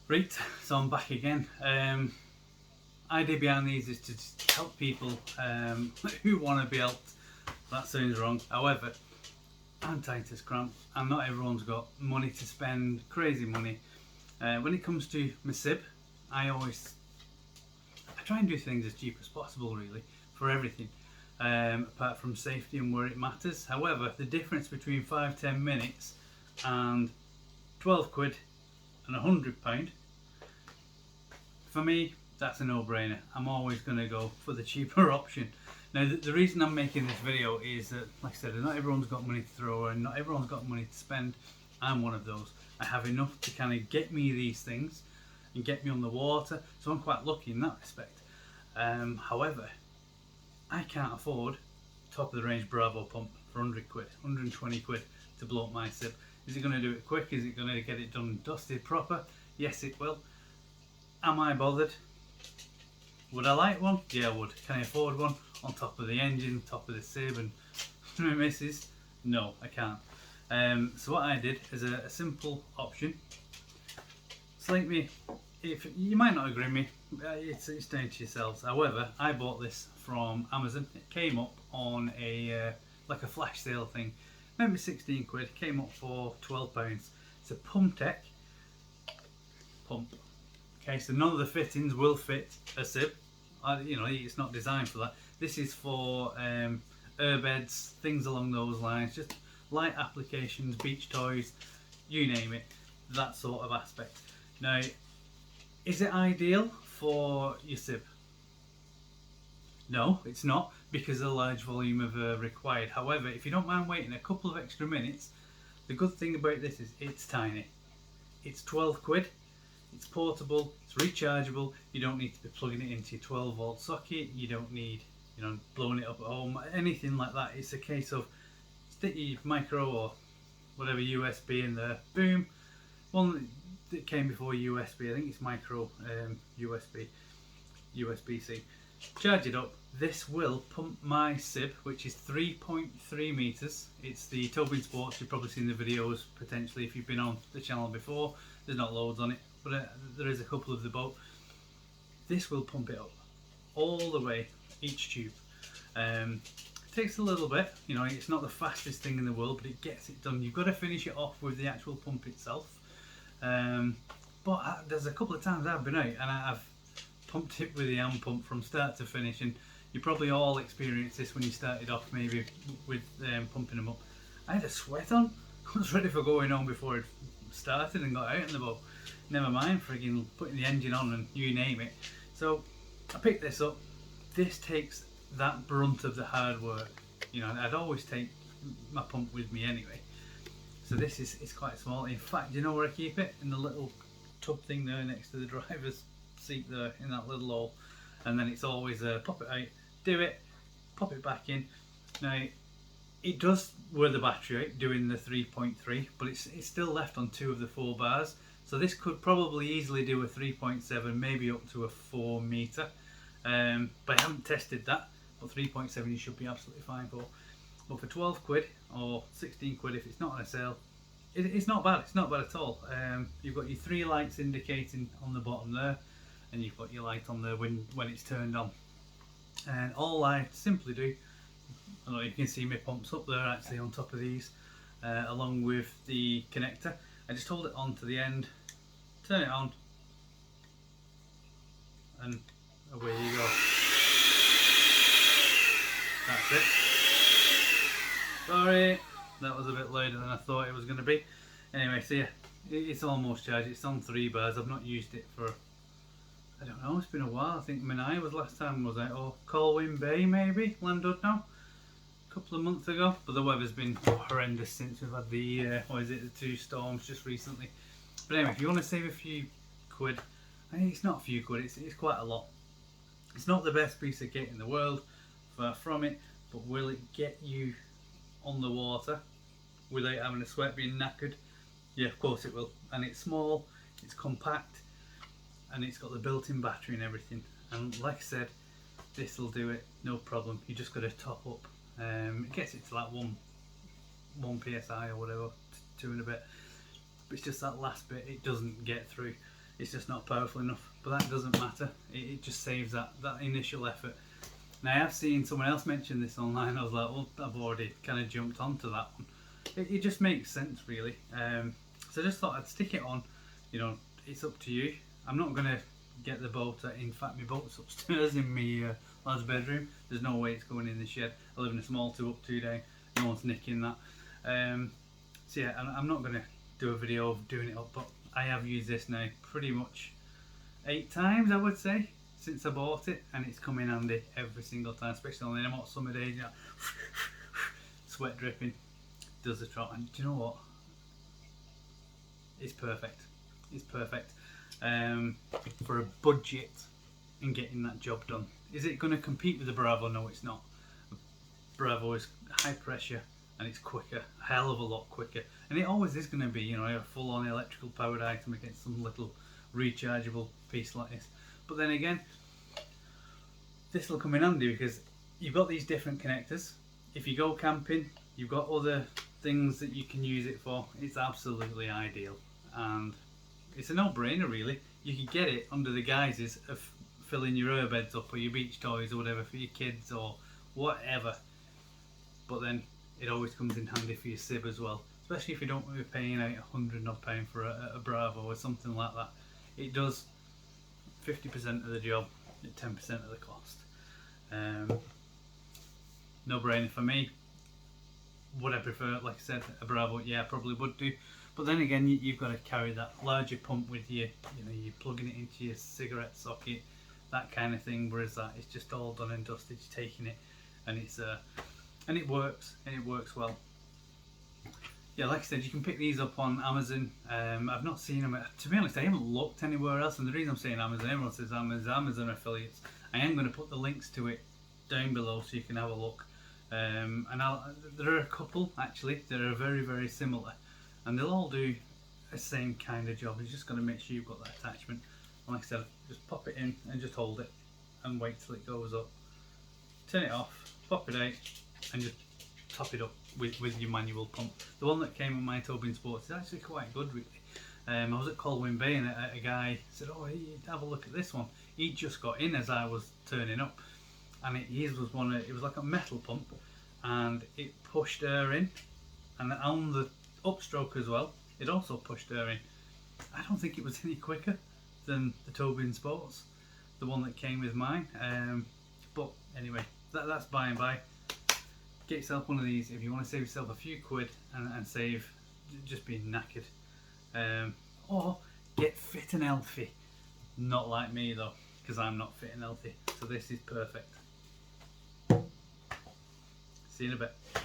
Right, so I'm back again. Idea behind these is to just help people who want to be helped. That sounds wrong. However, I'm tight as cramp, and not everyone's got money to spend, crazy money. When it comes to my SIB, I try and do things as cheap as possible, really, for everything, apart from safety and where it matters. However, the difference between 5-10 minutes and 12 quid and £100, for me, that's a no-brainer. I'm always going to go for the cheaper option. Now, the reason I'm making this video is that, like I said, not everyone's got money to throw and not everyone's got money to spend. I'm one of those. I have enough to kind of get me these things and get me on the water, so I'm quite lucky in that respect. However, I can't afford top of the range Bravo pump for 100 quid, 120 quid to blow up my SIB. Is it going to do it quick? Is it going to get it done dusted proper? Yes, it will. Am I bothered? Would I like one? Yeah, I would. Can I afford one on top of the engine, top of the SIB and my missus? No, I can't. So what I did is a simple option. Select me. If you might not agree with me, it's down to yourselves. However, I bought this from Amazon. It came up on a like a flash sale thing, maybe 16 quid. It came up for £12. It's a Pumtek pump. Okay, so none of the fittings will fit a SIB. You know, it's not designed for that. This is for airbeds, things along those lines, just light applications, beach toys, you name it, that sort of aspect. Now, is it ideal for your SIB? No, it's not, because of the large volume of required. However, if you don't mind waiting a couple of extra minutes, the good thing about this is it's tiny. It's 12 quid. It's portable, it's rechargeable, you don't need to be plugging it into your 12 volt socket, you don't need, blowing it up at home, anything like that. It's a case of stick your micro or whatever USB in there, boom. One that came before USB, I think it's micro USB-C. Charge it up. This will pump my SIB, which is 3.3 meters. It's the Tobin Sports. You've probably seen the videos potentially if you've been on the channel before. There's not loads on it, but there is a couple of the boat. This will pump it up all the way, each tube. Takes a little bit, it's not the fastest thing in the world, but it gets it done. You've got to finish it off with the actual pump itself. But there's a couple of times I've been out and I've pumped it with the hand pump from start to finish, and you probably all experienced this when you started off maybe with pumping them up. I had a sweat on. I was ready for going home before it started and got out in the boat. Never mind frigging putting the engine on and you name it. So I picked this up. This takes that brunt of the hard work. I'd always take my pump with me anyway. So this is quite small. In fact, do you know where I keep it? In the little tub thing there next to the driver's seat there, in that little hole. And then it's always pop it out, do it, pop it back in. Now it does wear the battery out doing the 3.3, but it's still left on 2 of the 4 bars. So this could probably easily do a 3.7, maybe up to a 4 meter. But I haven't tested that, but 3.7 you should be absolutely fine for. But for 12 quid or 16 quid if it's not on a sale, it's not bad. It's not bad at all. You've got your 3 lights indicating on the bottom there, and you've got your light on there when it's turned on. And all I simply do, I know you can see my pumps up there actually on top of these, along with the connector. I just hold it on to the end, turn it on, and away you go. That's it. Sorry, that was a bit louder than I thought it was going to be. Anyway, so yeah, it's almost charged. It's on 3 bars. I've not used it for, I don't know, it's been a while. I think Menai was last time, was I? Or Colwyn Bay maybe, Landud now, a couple of months ago. But the weather's been horrendous since we've had the, the 2 storms just recently. But anyway, if you want to save a few quid, I think it's not a few quid, it's quite a lot. It's not the best piece of kit in the world, far from it, but will it get you on the water without having a sweat, being knackered? Yeah, of course it will. And it's small, it's compact, and it's got the built-in battery and everything. And like I said, this will do it, no problem. You just got to top up. It gets it to like 1 psi or whatever, 2 and a bit. But it's just that last bit it doesn't get through. it's just not powerful enough. But that doesn't matter. It just saves that initial effort. Now I have seen someone else mention this online. I was like, well, I've already kind of jumped onto that one. It just makes sense, really. So I just thought I'd stick it on. You know, it's up to you. I'm not gonna get the boat. In fact, my boat's upstairs in my lad's bedroom. There's no way it's going in the shed. I live in a small 2-up 2-down. No one's nicking that. So yeah, I'm not gonna do a video of doing it up, but I have used this now pretty much 8 times, I would say, since I bought it, and it's come in handy every single time, especially on the hot summer days. You know, sweat dripping, does the trot, and do you know what? It's perfect. It's perfect for a budget and getting that job done. Is it going to compete with the Bravo? No, it's not. Bravo is high pressure and it's quicker, a hell of a lot quicker, and it always is going to be, you know, a full-on electrical powered item against some little rechargeable piece like this. But then again, this will come in handy because you've got these different connectors. If you go camping, you've got other things that you can use it for. It's absolutely ideal, and it's a no-brainer, really. You could get it under the guises of filling your airbeds up or your beach toys or whatever for your kids or whatever. But then it always comes in handy for your sib as well, especially if you don't want to be paying out £100 odd for a Bravo or something like that. It does 50% of the job at 10% of the cost. No brainer for me. Would I prefer, like I said, a Bravo? Yeah, I probably would do. But then again, you've got to carry that larger pump with you. You know, you're plugging it into your cigarette socket, that kind of thing. Whereas that, it's just all done and dusted. You're taking it, and it's and it works well. Yeah, like I said, you can pick these up on Amazon. I've not seen them. To be honest, I haven't looked anywhere else. And the reason I'm saying Amazon, everyone says Amazon affiliates. I am going to put the links to it down below so you can have a look. And there are a couple actually that are very, very similar, and they'll all do the same kind of job. You just got to make sure you've got that attachment. And like I said, just pop it in and just hold it and wait till it goes up. Turn it off, pop it out, and just top it up with your manual pump. The one that came with my Tobin Sports is actually quite good, really. I was at Colwyn Bay and a guy said, "Oh, hey, have a look at this one." He just got in as I was turning up, and his was one. It was like a metal pump, and it pushed air in, and on the upstroke as well, it also pushed air in. I don't think it was any quicker than the Tobin Sports, the one that came with mine. But anyway, that's by and by. Get yourself one of these if you want to save yourself a few quid and save just being knackered. Or get fit and healthy. Not like me though, because I'm not fit and healthy. So this is perfect. See you in a bit.